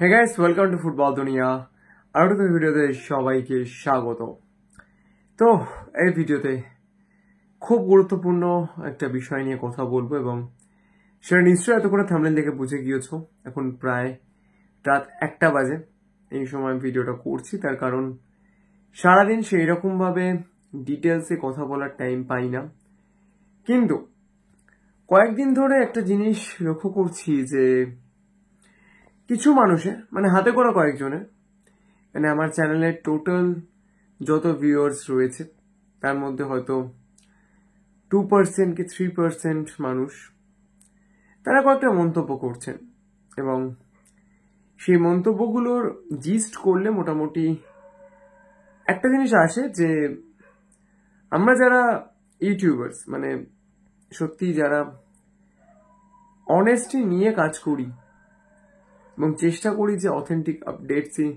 Hey guys, welcome to football দুনিয়া। আর একটা ভিডিওতে সবাইকে স্বাগত। তো এই ভিডিওতে খুব গুরুত্বপূর্ণ একটা বিষয় নিয়ে কথা বলবো এবং সেটা নিশ্চয়ই এতক্ষণে থাম্বনেল দেখে বুঝে গিয়েছো। এখন প্রায় রাত 1টা বাজে এই সময় ভিডিওটা করছি, তার কারণ সারাদিন সেই রকমভাবে ডিটেলসে কথা বলার টাইম পাই না। কিন্তু কয়েকদিন ধরে একটা জিনিস লক্ষ্য করছি যে কিছু মানুষের, মানে হাতে গোনা কয়েকজনের, মানে আমার চ্যানেলের টোটাল যত ভিউয়ার্স রয়েছে তার মধ্যে হয়তো 2% কি 3% মানুষ তারা কয়েকটা মন্তব্য করছেন এবং সেই মন্তব্যগুলোর জিস্ট করলে মোটামুটি একটা জিনিস আসে যে আমরা যারা ইউটিউবার্স, মানে সত্যি যারা অনেস্টি নিয়ে কাজ করি এবং চেষ্টা করি যে অথেন্টিক আপডেটসই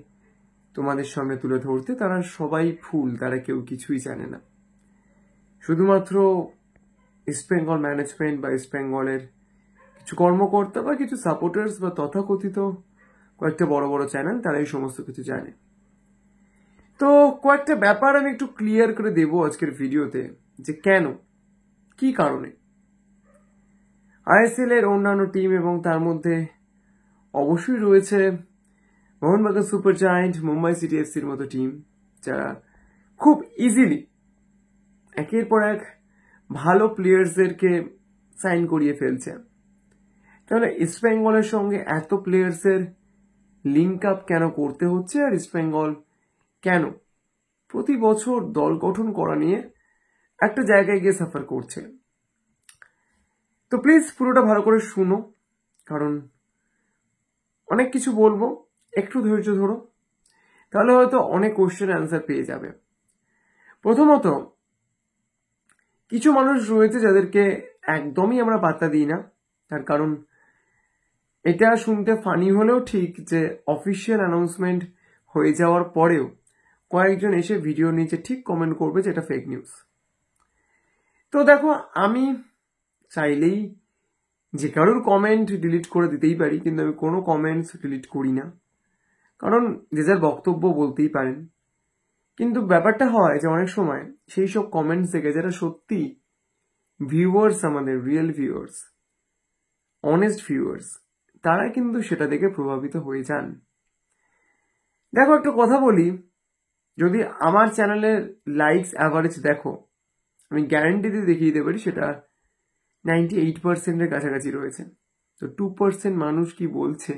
তোমাদের সামনে তুলে ধরতে, তারা সবাই ফুল, তারা কেউ কিছুই জানে না। শুধুমাত্র ইস্ট বেঙ্গল ম্যানেজমেন্ট বা ইস্ট বেঙ্গলের কিছু কর্মকর্তা বা কিছু সাপোর্টার্স বা তথাকথিত কয়েকটা বড় বড় চ্যানেল তারা এই সমস্ত কিছু জানে। তো কয়েকটা ব্যাপার আমি একটু ক্লিয়ার করে দেবো আজকের ভিডিওতে, যে কেন, কি কারণে আইএসএল এর অন্যান্য টিম এবং তার মধ্যে অবশ্যই রয়েছে Mohun Bagan super giant, Mumbai city এফসির মতো টিম, যারা খুব ইজিলি একের পর এক ভালো প্লেয়ার্সদেরকে সাইন করিয়ে ফেলছে। তাহলে ইস্ট বেঙ্গলের সঙ্গে এত প্লেয়ার্সের লিঙ্ক আপ কেন করতে হচ্ছে, আর ইস্ট বেঙ্গল কেন প্রতি বছর দল গঠন করা নিয়ে একটা জায়গায় গিয়ে সাফার করছে? তো প্লিজ পুরোটা ভালো করে শুনো, কারণ অনেক কিছু বলবো, একটু ধৈর্য ধরো, তাহলে হয়তো অনেক কোশ্চেন অ্যান্সার পেয়ে যাবে। প্রথমত, কিছু মানুষ রয়েছে যাদেরকে একদমই আমরা পাত্তা দিই না, তার কারণ এটা শুনতে ফানি হলেও ঠিক যে অফিসিয়াল অ্যানাউন্সমেন্ট হয়ে যাওয়ার পরেও কয়েকজন এসে ভিডিও নিচে ঠিক কমেন্ট করবে যে এটা ফেক নিউজ। তো দেখো, আমি চাইলেই যে কারোর কমেন্ট ডিলিট করে দিতেই পারি, কিন্তু আমি কোনো কমেন্টস ডিলিট করি না, কারণ যে যার বক্তব্য বলতেই পারেন। কিন্তু ব্যাপারটা হয় যে অনেক সময় সেই সব কমেন্টস থেকে যারা সত্যি ভিউয়ার্স, আমাদের রিয়েল ভিউয়ার্স, অনেস্ট ভিউয়ার্স, তারা কিন্তু সেটা দেখে প্রভাবিত হয়ে যান। দেখো, একটা কথা বলি, যদি আমার চ্যানেলের লাইকস অ্যাভারেজ দেখো, আমি গ্যারান্টি দিয়ে দেখিয়ে দিতে পারি সেটা 98%-এর কাছাকাছি রয়েছে। তো 2% মানুষ কি বলছে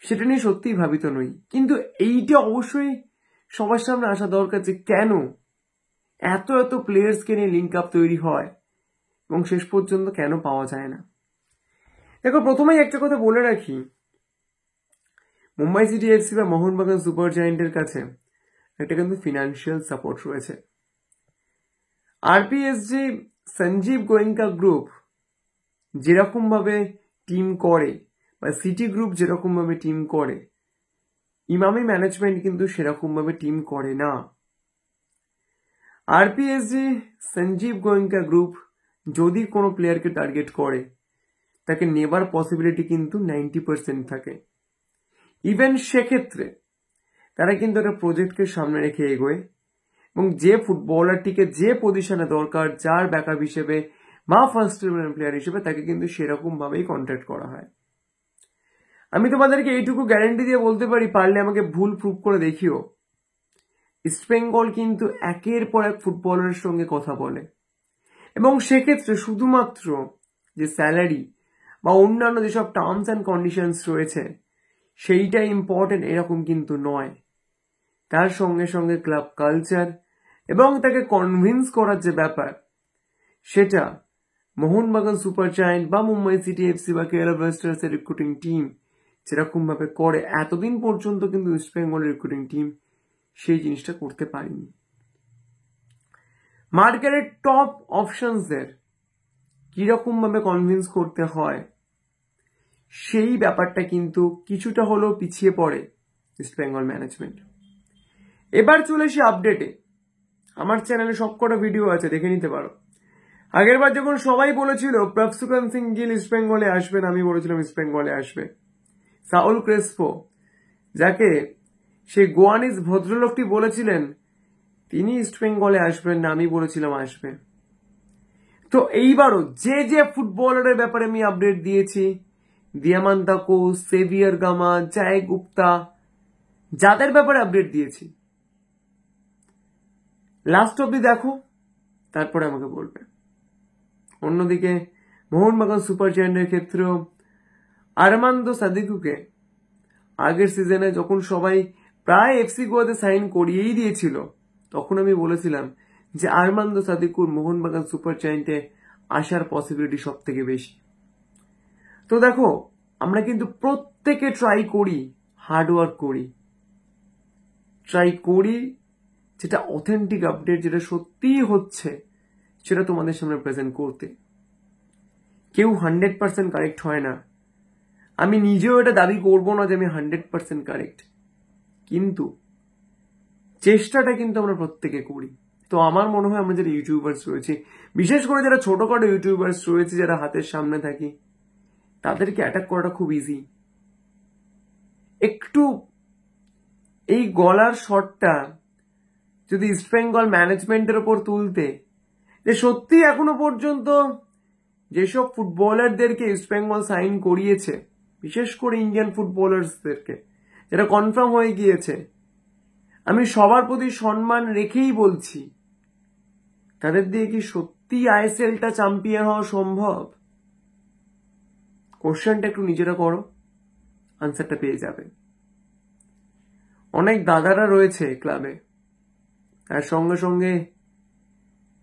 সেটা নিয়ে সত্যিই ভাবিত নই। কিন্তু এইটা অবশ্যই সবার সামনে আসা দরকার যে কেন এত এত প্লেয়ার্সকে নিয়ে লিঙ্ক আপ তৈরি হয় এবং শেষ পর্যন্ত কেন পাওয়া যায় না। দেখো, প্রথমেই একটা কথা বলে রাখি, মুম্বাই সিটি এফসি বা মোহনবাগান সুপার জায়ান্টের কাছে একটা কিন্তু ফিনান্সিয়াল সাপোর্ট রয়েছে। আরপিএসজি সঞ্জীব গোয়েঙ্কা গ্রুপ যেরকম ভাবে টিম করে, বা সিটি গ্রুপ যেরকম ভাবে টিম করে, ইমামি ম্যানেজমেন্ট কিন্তু সেরকম ভাবে টিম করে না। আরপিএসজি সঞ্জীব গোয়েঙ্কা গ্রুপ যদি কোনো প্লেয়ারকে টার্গেট করে, তাকে নেবার পসিবিলিটি কিন্তু 90% থাকে। ইভেন সেক্ষেত্রে তারা কিন্তু একটা প্রজেক্টকে সামনে রেখে এগোয় এবং যে ফুটবলারটিকে যে পজিশনে দরকার, যার ব্যাকআপ হিসেবে বা ফার্স্ট ইলেভেন প্লেয়ার হিসেবে, তাকে কিন্তু সেরকম ভাবেই কন্ট্যাক্ট করা হয়। আমি তোমাদেরকে এইটুকু গ্যারান্টি দিয়ে বলতে পারি, পারলে আমাকে ভুল প্রুভ করে দেখিও, ইস্ট বেঙ্গল কিন্তু একের পর এক ফুটবলারের সঙ্গে কথা বলে এবং সেক্ষেত্রে শুধুমাত্র যে স্যালারি বা অন্যান্য যেসব টার্মস অ্যান্ড কন্ডিশনস রয়েছে সেইটাই ইম্পর্টেন্ট এরকম কিন্তু নয়। তার সঙ্গে সঙ্গে ক্লাব কালচার এবং তাকে কনভিন্স করার যে ব্যাপার, সেটা মোহনবাগান সুপার জায়ান্ট বা মুম্বাই সিটি এফসি বা কেরালা ব্লাস্টার্স এর রিক্রুটিং টিম যেরকম ভাবে করে, এতদিন পর্যন্ত কিন্তু ইস্ট বেঙ্গলের রিক্রুটিং টিম সেই জিনিসটা করতে পারেনি। মার্কেটের টপ অপশনসদের কিরকম ভাবে কনভিন্স করতে হয় সেই ব্যাপারটা কিন্তু কিছুটা হলেও পিছিয়ে পড়ে ইস্ট বেঙ্গল ম্যানেজমেন্ট। এবার চলে এসে আপডেটে। আমার চ্যানেলে সবকটা ভিডিও আছে, দেখে নিতে পারো। আগের বার যখন সবাই বলেছিল প্রভসুকান সিং গিল ইস্ট বেঙ্গলে আসবেন, আমি বলেছিলাম ইস্ট বেঙ্গলে আসবে। সাউল ক্রেসপো যাকে সেই গোয়ানিজ ভদ্রলোকটি বলেছিলেন তিনি ইস্ট বেঙ্গলে আসবেন না, আমি বলেছিলাম আসবে। তো এইবারও যে যে ফুটবলারের ব্যাপারে আমি আপডেট দিয়েছি, দিয়ামান্তা কোচ, সেভিয়ার গামা, জয় গুপ্তা, যাদের ব্যাপারে আপডেট দিয়েছি লাস্ট অব্দি দেখো, তারপরে আমাকে বলবে। অন্যদিকে মোহনবাগান সুপার জায়ান্টের ক্ষেত্রেও আরমান্দো সাদিকুকে আগের সিজনে যখন সবাই প্রায় এফসি গোয়াতে সাইন করিয়েই দিয়েছিল, তখন আমি বলেছিলাম যে আরমান্দো সাদিকুর মোহনবাগান সুপার জায়ান্টে আসার পসিবিলিটি সব থেকে বেশি। তো দেখো, আমরা কিন্তু প্রত্যেকে ট্রাই করি, হার্ডওয়ার্ক করি, ট্রাই করি যেটা অথেন্টিক আপডেট, যেটা সত্যিই হচ্ছে সেটা তোমাদের সামনে প্রেজেন্ট করতে। কেউ 100% কারেক্ট হয় না, আমি নিজেও এটা দাবি করবো না যে আমি 100% কারেক্ট, কিন্তু চেষ্টাটা কিন্তু আমরা প্রত্যেকে করি। তো আমার মনে হয় আমরা যারা ইউটিউবার্স রয়েছে, বিশেষ করে যারা ছোটখাটো ইউটিউবার্স রয়েছে, যারা হাতের সামনে থাকি, তাদেরকে অ্যাটাক করাটা খুব ইজি। একটু এই গলার শটটা যদি ইস্ট বেঙ্গল ম্যানেজমেন্টের ওপর তুলতে, যে সত্যি এখনো পর্যন্ত যেসব ফুটবলারদেরকে ইস্ট বেঙ্গল সাইন করিয়েছে, বিশেষ করে ইন্ডিয়ান ফুটবলার্সদেরকে যেটা কনফার্ম হয়ে গিয়েছে, আমি সবার প্রতি সম্মান রেখেই বলছি, তাদের দিয়ে কি সত্যি আইএসএলটা চ্যাম্পিয়ন হওয়া সম্ভব? কোশ্চেনটা একটু নিজেরা করো, আনসারটা পেয়ে যাবে। অনেক দাদারা রয়েছে ক্লাবে, তার সঙ্গে সঙ্গে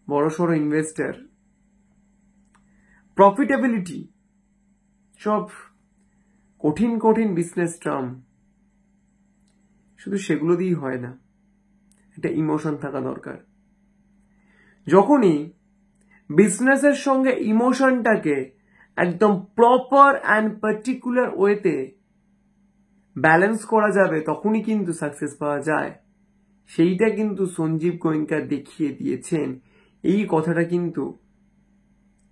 বড়সড় ইনভেস্টার, প্রফিটেবিলিটি, সব কঠিন কঠিন বিজনেস টার্ম, শুধু সেগুলো দিয়েই হয় না, একটা ইমোশন থাকা দরকার। যখনই বিজনেসের সঙ্গে ইমোশনটাকে একদম প্রপার অ্যান্ড পার্টিকুলার ওয়েতে ব্যালেন্স করা যাবে, তখনই কিন্তু সাকসেস পাওয়া যায়। সেইটা কিন্তু সঞ্জীব গোয়েঙ্কা দেখিয়ে দিয়েছেন। এই কথাটা কিন্তু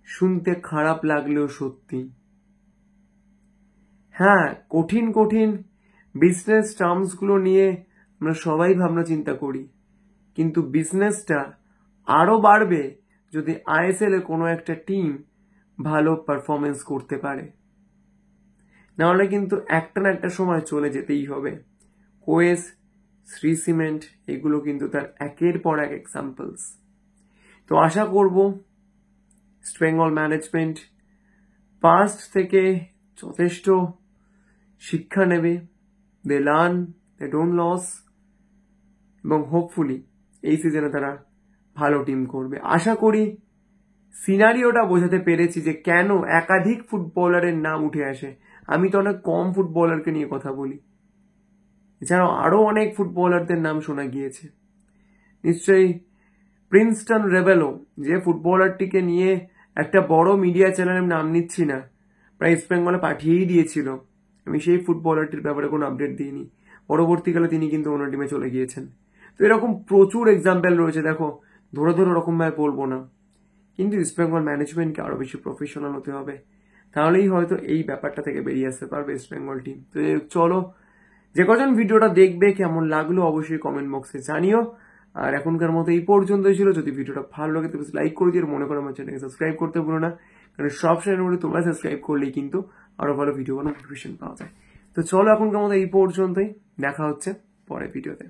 শুনতে খারাপ লাগলেও সত্যি। হ্যাঁ, কঠিন কঠিন বিজনেস টার্মসগুলো নিয়ে আমরা সবাই ভাবনা চিন্তা করি, কিন্তু বিজনেসটা আরো বাড়বে যদি আইএসএল এ কোনো একটা টিম ভালো পারফরমেন্স করতে পারে, নাহলে কিন্তু একটা না একটা সময় চলে যেতেই হবে। কোয়েস, শ্রী সিমেন্ট, এগুলো কিন্তু তার একের পর এক এক্সাম্পলস। তো আশা করব ইস্ট বেঙ্গল ম্যানেজমেন্ট পাস্ট থেকে যথেষ্ট শিক্ষা নেবে, they learn, they don't lose, এবং হোপফুলি এই সিজনে তারা ভালো টিম করবে। আশা করি সিনারিওটা বোঝাতে পেরেছি যে কেন একাধিক ফুটবলারের নাম উঠে আসে। আমি তো অনেক কম ফুটবলারকে নিয়ে কথা বলি, এছাড়াও আরো অনেক ফুটবলারদের নাম শোনা গিয়েছে। নিশ্চয়ই প্রিন্সটন রেবেলো, যে ফুটবলারটিকে নিয়ে একটা বড় মিডিয়া চ্যানেলের নাম নিচ্ছি না, প্রায় ইস্ট বেঙ্গলে পাঠিয়েই দিয়েছিল, আমি সেই ফুটবলারটির ব্যাপারে কোনো আপডেট দিইনি। পরবর্তীকালে তিনি কিন্তু অন্য টিমে চলে গিয়েছেন। তো এরকম প্রচুর এক্সাম্পল রয়েছে, দেখো ধরে ধরে ওরকমভাবে বলবো না, কিন্তু ইস্ট বেঙ্গল ম্যানেজমেন্টকে আরো বেশি প্রফেশনাল হতে হবে, তাহলেই হয়তো এই ব্যাপারটা থেকে বেরিয়ে আসতে পারবে ইস্ট বেঙ্গল টিম। তো চলো, যে কজন ভিডিওটা দেখবে কেমন লাগলো অবশ্যই কমেন্ট বক্সে জানিও। আর এখনকার মতো এই পর্যন্তই ছিল। যদি ভিডিওটা ভালো লাগে তবে লাইক করে দিও, মনে করো আমার চ্যানেলকে সাবস্ক্রাইব করতে ভুলো না, কারণ সব চ্যানেল মধ্যে তোমরা সাবস্ক্রাইব করলেই কিন্তু আরো ভালো ভিডিও নোটিফিকেশন পাওয়া যায়। তো চলো এখনকার মতো এই পর্যন্তই, দেখা হচ্ছে পরের ভিডিওতে।